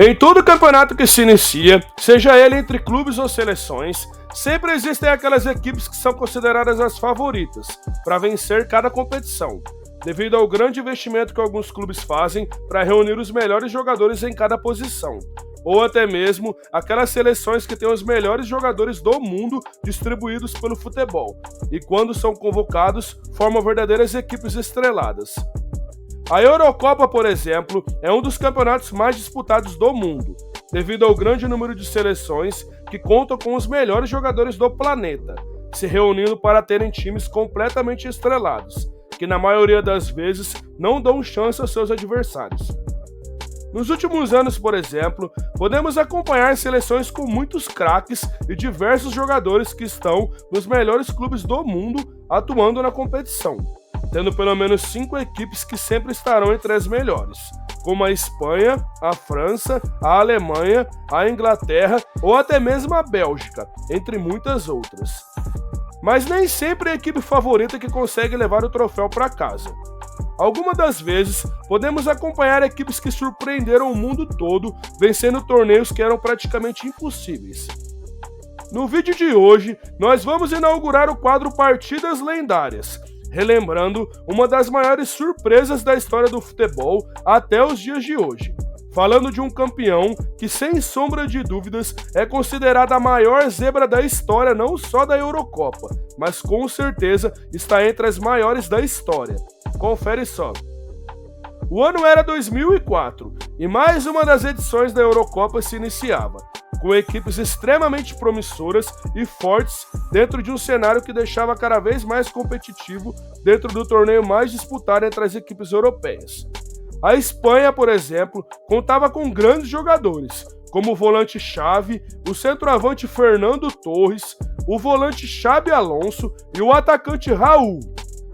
Em todo campeonato que se inicia, seja ele entre clubes ou seleções, sempre existem aquelas equipes que são consideradas as favoritas para vencer cada competição, devido ao grande investimento que alguns clubes fazem para reunir os melhores jogadores em cada posição, ou até mesmo aquelas seleções que têm os melhores jogadores do mundo distribuídos pelo futebol, e quando são convocados, formam verdadeiras equipes estreladas. A Eurocopa, por exemplo, é um dos campeonatos mais disputados do mundo, devido ao grande número de seleções que contam com os melhores jogadores do planeta, se reunindo para terem times completamente estrelados, que na maioria das vezes não dão chance aos seus adversários. Nos últimos anos, por exemplo, podemos acompanhar seleções com muitos craques e diversos jogadores que estão nos melhores clubes do mundo atuando na competição, tendo pelo menos 5 equipes que sempre estarão entre as melhores, como a Espanha, a França, a Alemanha, a Inglaterra ou até mesmo a Bélgica, entre muitas outras. Mas nem sempre é a equipe favorita que consegue levar o troféu para casa. Algumas das vezes, podemos acompanhar equipes que surpreenderam o mundo todo, vencendo torneios que eram praticamente impossíveis. No vídeo de hoje, nós vamos inaugurar o quadro Partidas Lendárias, relembrando uma das maiores surpresas da história do futebol até os dias de hoje, falando de um campeão que, sem sombra de dúvidas, é considerada a maior zebra da história não só da Eurocopa, mas com certeza está entre as maiores da história. Confere só. O ano era 2004 e mais uma das edições da Eurocopa se iniciava, com equipes extremamente promissoras e fortes dentro de um cenário que deixava cada vez mais competitivo dentro do torneio mais disputado entre as equipes europeias. A Espanha, por exemplo, contava com grandes jogadores, como o volante Xavi, o centroavante Fernando Torres, o volante Xabi Alonso e o atacante Raul,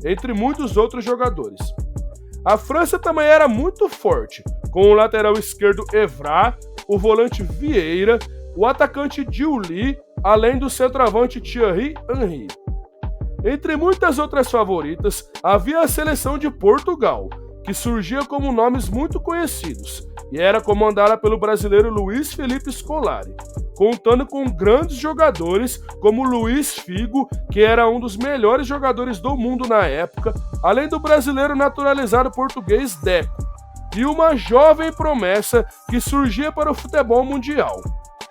entre muitos outros jogadores. A França também era muito forte, com o lateral esquerdo Evra, o volante Vieira, o atacante Diuli, além do centroavante Thierry Henry. Entre muitas outras favoritas, havia a seleção de Portugal, que surgia como nomes muito conhecidos, e era comandada pelo brasileiro Luiz Felipe Scolari, contando com grandes jogadores como Luiz Figo, que era um dos melhores jogadores do mundo na época, além do brasileiro naturalizado português Deco, e uma jovem promessa que surgia para o futebol mundial,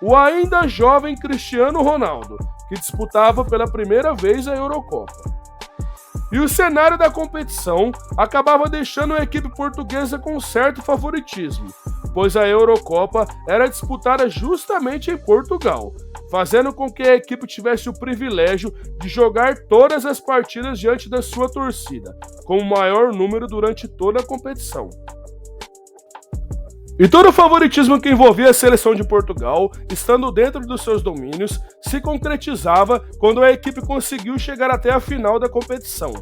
o ainda jovem Cristiano Ronaldo, que disputava pela primeira vez a Eurocopa. E o cenário da competição acabava deixando a equipe portuguesa com certo favoritismo, pois a Eurocopa era disputada justamente em Portugal, fazendo com que a equipe tivesse o privilégio de jogar todas as partidas diante da sua torcida, com o maior número durante toda a competição. E todo o favoritismo que envolvia a seleção de Portugal, estando dentro dos seus domínios, se concretizava quando a equipe conseguiu chegar até a final da competição,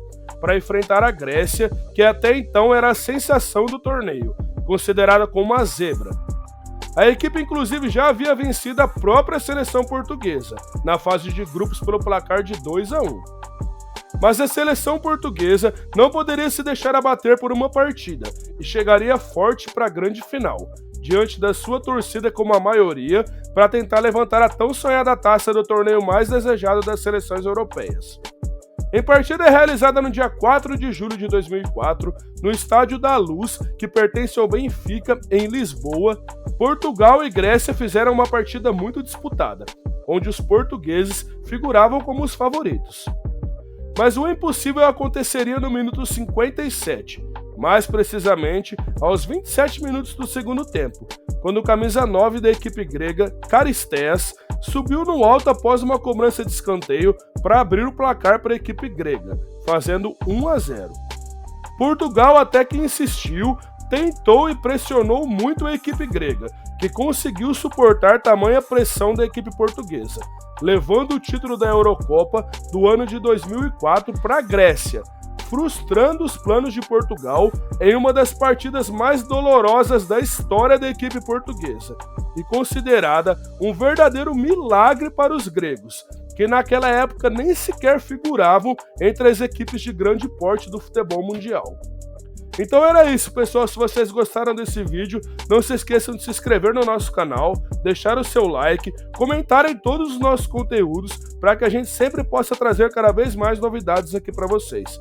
para enfrentar a Grécia, que até então era a sensação do torneio, considerada como uma zebra. A equipe inclusive já havia vencido a própria seleção portuguesa, na fase de grupos pelo placar de 2-1. Mas a seleção portuguesa não poderia se deixar abater por uma partida e chegaria forte para a grande final, diante da sua torcida como a maioria, para tentar levantar a tão sonhada taça do torneio mais desejado das seleções europeias. Em partida realizada no dia 4 de julho de 2004, no Estádio da Luz, que pertence ao Benfica, em Lisboa, Portugal e Grécia fizeram uma partida muito disputada, onde os portugueses figuravam como os favoritos. Mas o impossível aconteceria no minuto 57, mais precisamente aos 27 minutos do segundo tempo, quando o camisa 9 da equipe grega, Charisteas, subiu no alto após uma cobrança de escanteio para abrir o placar para a equipe grega, fazendo 1-0. Portugal até que insistiu, tentou e pressionou muito a equipe grega, que conseguiu suportar tamanha pressão da equipe portuguesa, levando o título da Eurocopa do ano de 2004 para a Grécia, frustrando os planos de Portugal em uma das partidas mais dolorosas da história da equipe portuguesa, e considerada um verdadeiro milagre para os gregos, que naquela época nem sequer figuravam entre as equipes de grande porte do futebol mundial. Então era isso, pessoal. Se vocês gostaram desse vídeo, não se esqueçam de se inscrever no nosso canal, deixar o seu like, comentar em todos os nossos conteúdos, para que a gente sempre possa trazer cada vez mais novidades aqui para vocês.